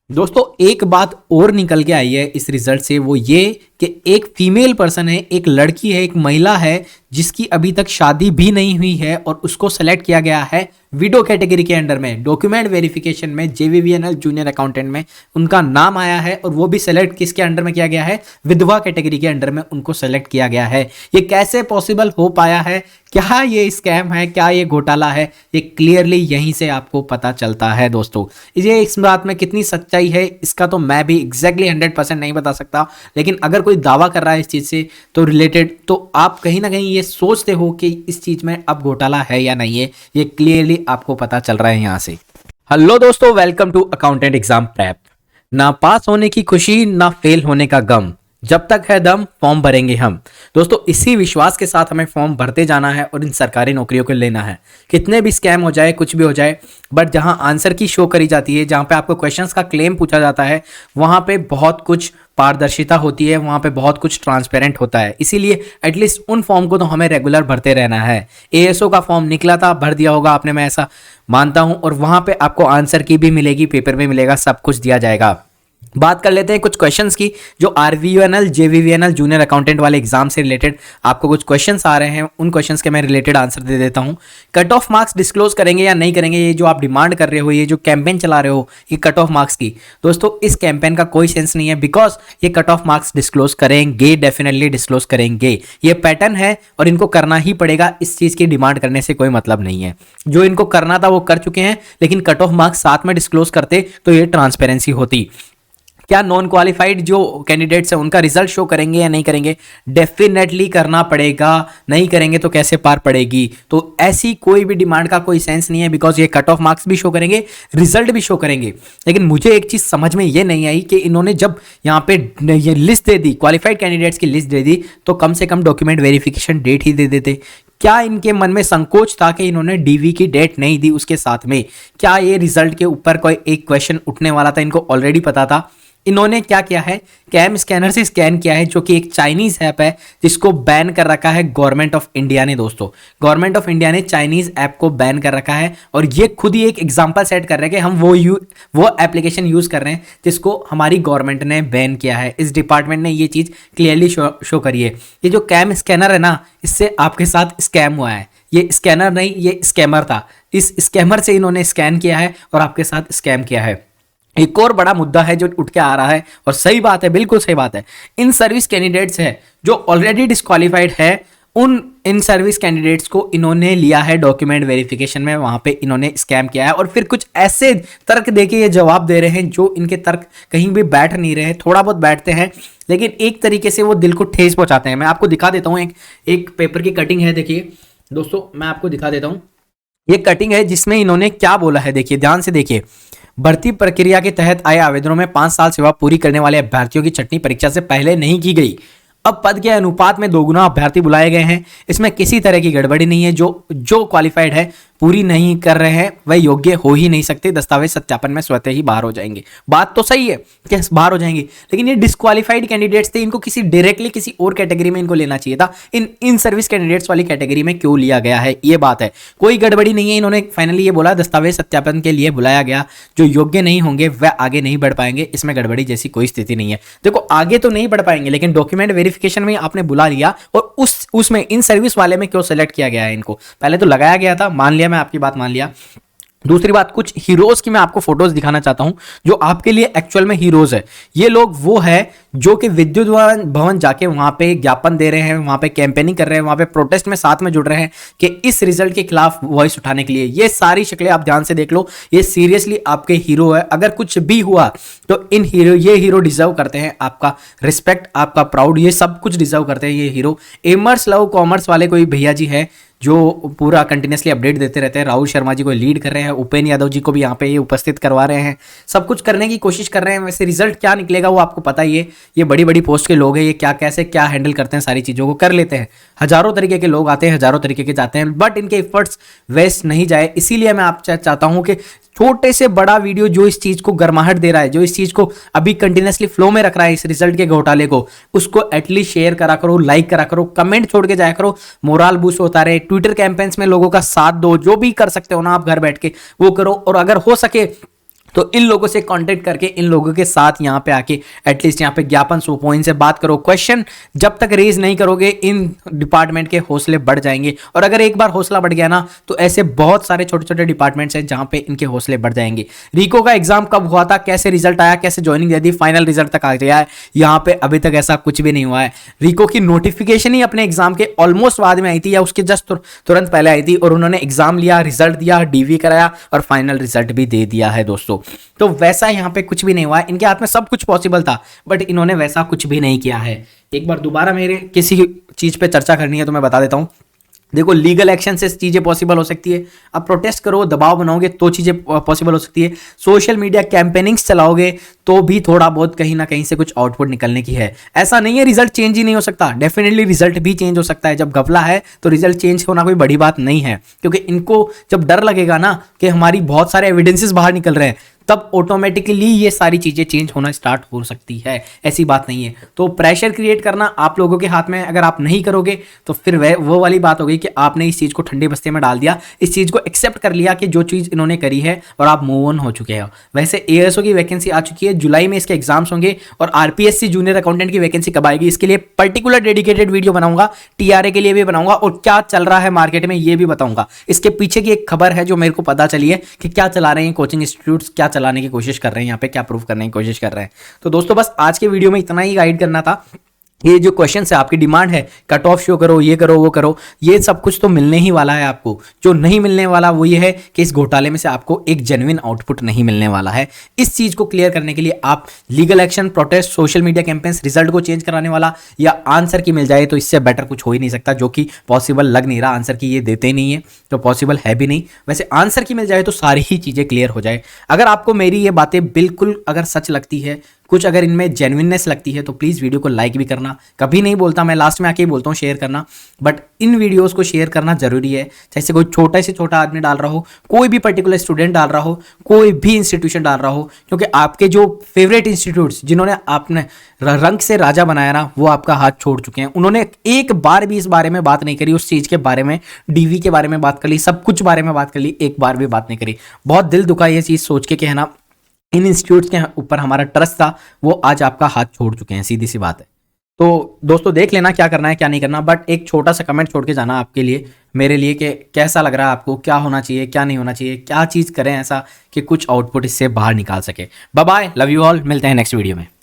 दोस्तों एक बात और निकल के आई है इस रिजल्ट से, वो ये कि एक फीमेल पर्सन है, एक लड़की है, एक महिला है जिसकी अभी तक शादी भी नहीं हुई है और उसको सेलेक्ट किया गया है विडो कैटेगरी के अंडर में। डॉक्यूमेंट वेरिफिकेशन में जेवीवीएनएल जूनियर अकाउंटेंट में उनका नाम आया है और वो भी सेलेक्ट किसके अंडर में किया गया है? विधवा कैटेगरी के अंडर में उनको सेलेक्ट किया गया है। ये कैसे पॉसिबल हो पाया है? क्या ये स्कैम है? क्या ये घोटाला है? ये क्लियरली यहीं से आपको पता चलता है दोस्तों। ये इस बात में कितनी सच्चाई है इसका तो मैं भी एग्जैक्टली 100% नहीं बता सकता, लेकिन अगर कोई दावा कर रहा है इस चीज से तो रिलेटेड, तो आप कहीं ना कहीं ये सोचते हो कि इस चीज में अब घोटाला है या नहीं है। ये क्लियरली आपको पता चल रहा है यहां से। हेलो दोस्तों, welcome to accountant exam prep. ना पास होने की खुशी, ना फेल होने का गम, जब तक है दम फॉर्म भरेंगे हम। दोस्तों इसी विश्वास के साथ हमें फॉर्म भरते जाना है और इन सरकारी नौकरियों को लेना है। कितने भी स्कैम हो जाए, कुछ भी हो जाए, बट जहां आंसर की शो करी जाती है, जहां पे आपको क्वेश्चंस का क्लेम पूछा जाता है, वहां पे बहुत कुछ पारदर्शिता होती है, वहां पे बहुत कुछ ट्रांसपेरेंट होता है। इसीलिए एटलीस्ट उन फॉर्म को तो हमें रेगुलर भरते रहना है। एएसओ का फॉर्म निकला था, भर दिया होगा आपने, मैं ऐसा मानता हूं, और वहां पे आपको आंसर की भी मिलेगी, पेपर में मिलेगा, सब कुछ दिया जाएगा। बात कर लेते हैं कुछ क्वेश्चंस की जो आरवीयूएनएल जेवीवीएनएल जूनियर अकाउंटेंट वाले एग्जाम से रिलेटेड आपको कुछ क्वेश्चंस आ रहे हैं। उन क्वेश्चंस के मैं रिलेटेड आंसर दे देता हूं। कट ऑफ मार्क्स डिस्क्लोज करेंगे या नहीं करेंगे, ये जो आप डिमांड कर रहे हो, ये जो कैंपेन चला रहे हो, ये कट ऑफ मार्क्स की, दोस्तों इस कैंपेन का कोई सेंस नहीं है, बिकॉज ये कट ऑफ मार्क्स डिस्क्लोज करेंगे, डेफिनेटली डिस्क्लोज करेंगे। ये पैटर्न है और इनको करना ही पड़ेगा। इस चीज की डिमांड करने से कोई मतलब नहीं है। जो इनको करना था वो कर चुके हैं, लेकिन कट ऑफ मार्क्स साथ में डिस्क्लोज करते तो ये ट्रांसपेरेंसी होती। क्या नॉन क्वालिफाइड जो कैंडिडेट्स हैं उनका रिजल्ट शो करेंगे या नहीं करेंगे? डेफिनेटली करना पड़ेगा। नहीं करेंगे तो कैसे पार पड़ेगी? तो ऐसी कोई भी डिमांड का कोई सेंस नहीं है, बिकॉज ये कट ऑफ मार्क्स भी शो करेंगे, रिजल्ट भी शो करेंगे। लेकिन मुझे एक चीज समझ में ये नहीं आई कि इन्होंने जब यहाँ पे ये लिस्ट दे दी, क्वालिफाइड कैंडिडेट्स की लिस्ट दे दी, तो कम से कम डॉक्यूमेंट वेरिफिकेशन डेट ही दे देते। क्या इनके मन में संकोच था कि इन्होंने डीवी की डेट नहीं दी उसके साथ में? क्या ये रिजल्ट के ऊपर कोई एक क्वेश्चन उठने वाला था, इनको ऑलरेडी पता था? इन्होंने क्या किया है, कैम स्कैनर से स्कैन किया है, जो कि एक चाइनीज ऐप है जिसको बैन कर रखा है गवर्नमेंट ऑफ इंडिया ने। दोस्तों गवर्नमेंट ऑफ इंडिया ने चाइनीज ऐप को बैन कर रखा है और ये खुद ही एक एग्जांपल सेट कर रहे हैं कि हम वो एप्लीकेशन यूज कर रहे हैं जिसको हमारी गवर्नमेंट ने बैन किया है। इस डिपार्टमेंट ने ये चीज क्लियरली शो करी है। ये जो कैम स्कैनर है ना, इससे आपके साथ स्कैम हुआ है। ये स्कैनर नहीं, ये स्कैमर था। इस स्कैमर से इन्होंने स्कैन किया है और आपके साथ स्कैम किया है। एक और बड़ा मुद्दा है जो उठ के आ रहा है, और सही बात है, बिल्कुल सही बात है। इन सर्विस कैंडिडेट्स है जो ऑलरेडी डिस्क्वालीफाइड है, उन इन सर्विस कैंडिडेट्स को इन्होंने लिया है डॉक्यूमेंट वेरिफिकेशन में, वहां पे इन्होंने स्कैम किया है और फिर कुछ ऐसे तर्क देके ये जवाब दे रहे हैं जो इनके तर्क कहीं भी बैठ नहीं रहे। थोड़ा बहुत बैठते हैं, लेकिन एक तरीके से वो दिल को ठेस पहुंचाते हैं। मैं आपको दिखा देता हूँ, एक पेपर की कटिंग है, देखिए दोस्तों, मैं आपको दिखा देता हूँ। ये कटिंग है जिसमें इन्होंने क्या बोला है, देखिए ध्यान से देखिए। भर्ती प्रक्रिया के तहत आए आवेदनों में 5 साल सेवा पूरी करने वाले अभ्यर्थियों की छंटनी परीक्षा से पहले नहीं की गई। अब पद के अनुपात में 2 गुना अभ्यर्थी बुलाए गए हैं। इसमें किसी तरह की गड़बड़ी नहीं है। जो क्वालिफाइड है, पूरी नहीं कर रहे हैं, वह योग्य हो ही नहीं सकते। दस्तावेज सत्यापन में स्वतः ही बाहर हो जाएंगे। बात तो सही है कि बाहर हो जाएंगे, लेकिन ये डिस्क्वालिफाइड कैंडिडेट्स थे, इनको डायरेक्टली किसी और कैटेगरी में इनको लेना चाहिए था। इन सर्विस कैंडिडेट्स वाली कैटेगरी में क्यों लिया गया है, ये बात है। कोई गड़बड़ी नहीं है। इन्होंने फाइनली ये बोला दस्तावेज सत्यापन के लिए बुलाया गया, जो योग्य नहीं होंगे वह आगे नहीं बढ़ पाएंगे। इसमें गड़बड़ी जैसी कोई स्थिति नहीं है। देखो आगे तो नहीं बढ़ पाएंगे, लेकिन डॉक्यूमेंट वेरिफिकेशन में आपने बुला लिया, और उसमें इन सर्विस वाले में क्यों सेलेक्ट किया गया है इनको? पहले तो लगाया गया था, मान लिया, मैं आपकी बात मान लिया। दूसरी बात, कुछ हीरोज की मैं आपको फोटोज दिखाना चाहता हूं जो आपके लिए एक्चुअल में हीरोज है। ये लोग वो है जो कि विद्युत भवन जाके वहां पे ज्ञापन दे रहे हैं, वहां पे कैंपेनिंग कर रहे हैं, वहां पे प्रोटेस्ट में साथ में जुड़ रहे हैं कि इस रिजल्ट के खिलाफ वॉइस उठाने के लिए। ये सारी शक्लें आप ध्यान से देख लो, ये सीरियसली आपके हीरो है। अगर कुछ भी हुआ तो ये हीरो डिजर्व करते हैं आपका रिस्पेक्ट, आपका प्राउड, ये सब कुछ डिजर्व करते हैं ये हीरो। एमर्स लव कॉमर्स वाले कोई भैया जी है जो पूरा कंटिन्यूसली अपडेट देते रहते हैं। राहुल शर्मा जी को लीड कर रहे हैं, उपेंद्र यादव जी को भी यहाँ पे ये उपस्थित करवा रहे हैं, सब कुछ करने की कोशिश कर रहे हैं। वैसे रिजल्ट क्या निकलेगा वो आपको पता ही है। ये बड़ी बड़ी पोस्ट के लोग हैं, ये क्या हैंडल करते हैं, सारी चीज़ों को कर लेते हैं। हजारों तरीके के लोग आते हैं, हजारों तरीके के जाते हैं, बट इनके एफर्ट्स वेस्ट नहीं जाए। इसीलिए मैं आप चाहता हूँ कि छोटे से बड़ा वीडियो जो इस चीज को गर्माहट दे रहा है, जो इस चीज को अभी कंटिन्यूसली फ्लो में रख रहा है, इस रिजल्ट के घोटाले को, उसको एटलीस्ट शेयर करा करो, लाइक करा करो, कमेंट छोड़ के जाया करो, मोरल बूस्ट होता रहे। ट्विटर कैंपेन्स में लोगों का साथ दो, जो भी कर सकते हो ना आप घर बैठ के वो करो। और अगर हो सके तो इन लोगों से कांटेक्ट करके इन लोगों के साथ यहाँ पे आके एटलीस्ट यहाँ पे ज्ञापन सौंपो, इनसे बात करो। क्वेश्चन जब तक रेज नहीं करोगे इन डिपार्टमेंट के हौसले बढ़ जाएंगे, और अगर एक बार हौसला बढ़ गया ना तो ऐसे बहुत सारे छोटे छोटे डिपार्टमेंट्स हैं जहां पे इनके हौसले बढ़ जाएंगे। रिको का एग्जाम कब हुआ था, कैसे रिजल्ट आया, कैसे ज्वाइनिंग दे दी, फाइनल रिजल्ट तक आ गया है, यहाँ पे अभी तक ऐसा कुछ भी नहीं हुआ है। रिको की नोटिफिकेशन ही अपने एग्जाम के ऑलमोस्ट बाद में आई थी या उसके जस्ट तुरंत पहले आई थी, और उन्होंने एग्जाम लिया, रिजल्ट दिया, डीवी कराया और फाइनल रिजल्ट भी दे दिया है दोस्तों। तो वैसा यहाँ पे कुछ भी नहीं हुआ है, इनके हाथ में सब कुछ पॉसिबल था बट इन्होंने वैसा कुछ भी नहीं किया है। एक बार दोबारा मेरे किसी चीज पे चर्चा करनी है तो मैं बता देता हूं। देखो, लीगल एक्शन से चीजें पॉसिबल हो सकती है, आप प्रोटेस्ट करो, दबाव बनाओगे तो चीजें पॉसिबल हो सकती है, सोशल मीडिया कैंपेनिंग्स चलाओगे तो भी थोड़ा बहुत कहीं ना कहीं से कुछ आउटपुट निकलने की है। ऐसा नहीं है रिजल्ट चेंज ही नहीं हो सकता, डेफिनेटली रिजल्ट भी चेंज हो सकता है। जब घपला है तो रिजल्ट चेंज होना कोई बड़ी बात नहीं है, क्योंकि इनको जब डर लगेगा ना कि हमारी बहुत सारे एविडेंसेस बाहर निकल रहे हैं, तब ऑटोमेटिकली ये सारी चीजें चेंज होना स्टार्ट हो सकती है। ऐसी बात नहीं है। तो प्रेशर क्रिएट करना आप लोगों के हाथ में है, अगर आप नहीं करोगे तो फिर वो वाली बात हो गई कि आपने इस चीज को ठंडे बस्ते में डाल दिया, इस चीज को एक्सेप्ट कर लिया कि जो चीज इन्होंने करी है और आप मूव ऑन हो चुके हो। वैसे एएसओ की वैकेंसी आ चुकी है, जुलाई में इसके एग्जाम्स होंगे, और आरपीएससी जूनियर अकाउंटेंट की वैकेंसी कब आएगी इसके लिए पर्टिकुलर डेडिकेटेड वीडियो बनाऊंगा, टीआरए के लिए भी बनाऊंगा और क्या चल रहा है मार्केट में ये भी बताऊंगा। इसके पीछे की एक खबर है जो मेरे को पता चली है कि क्या चला रहे हैं कोचिंग इंस्टीट्यूट्स, क्या चलाने की कोशिश कर रहे हैं यहाँ पे, क्या प्रूव करने की कोशिश कर रहे हैं। तो दोस्तों बस आज के वीडियो में इतना ही गाइड करना था। ये जो क्वेश्चन है, आपकी डिमांड है कट ऑफ शो करो, ये करो, वो करो, ये सब कुछ तो मिलने ही वाला है आपको। जो नहीं मिलने वाला वो ये है कि इस घोटाले में से आपको एक जेन्युइन आउटपुट नहीं मिलने वाला है। इस चीज को क्लियर करने के लिए आप legal action, protest, social media campaigns, result को चेंज कराने वाला या आंसर की मिल जाए तो इससे बेटर कुछ हो ही नहीं सकता, जो कि पॉसिबल लग नहीं रहा। आंसर की ये देते ही नहीं है तो पॉसिबल है भी नहीं। वैसे आंसर की मिल जाए तो सारी ही चीजें क्लियर हो जाए। अगर आपको मेरी ये बातें बिल्कुल अगर सच लगती है, कुछ अगर इनमें जेन्युइननेस लगती है तो प्लीज़ वीडियो को लाइक भी करना। कभी नहीं बोलता मैं, लास्ट में आके ही बोलता हूँ शेयर करना, बट इन वीडियोस को शेयर करना जरूरी है। जैसे कोई छोटा से छोटा आदमी डाल रहा हो, कोई भी पर्टिकुलर स्टूडेंट डाल रहा हो, कोई भी इंस्टीट्यूशन डाल रहा हो, क्योंकि आपके जो फेवरेट इंस्टीट्यूट्स जिन्होंने आपने रंग से राजा बनाया ना, वो आपका हाथ छोड़ चुके हैं। उन्होंने एक बार भी इस बारे में बात नहीं करी, उस चीज़ के बारे में, डीवी के बारे में बात कर ली, सब कुछ बारे में बात कर ली, एक बार भी बात नहीं करी। बहुत दिल दुखा ये चीज़ सोच के कहना, इन इंस्टीट्यूट्स के ऊपर हमारा ट्रस्ट था, वो आज आपका हाथ छोड़ चुके हैं, सीधी सी बात है। तो दोस्तों देख लेना क्या करना है क्या नहीं करना, बट एक छोटा सा कमेंट छोड़ के जाना आपके लिए, मेरे लिए, कि कैसा लग रहा है आपको, क्या होना चाहिए, क्या नहीं होना चाहिए, क्या चीज़ करें ऐसा कि कुछ आउटपुट इससे बाहर निकाल सके। Bye bye, love you all, मिलते हैं नेक्स्ट वीडियो में।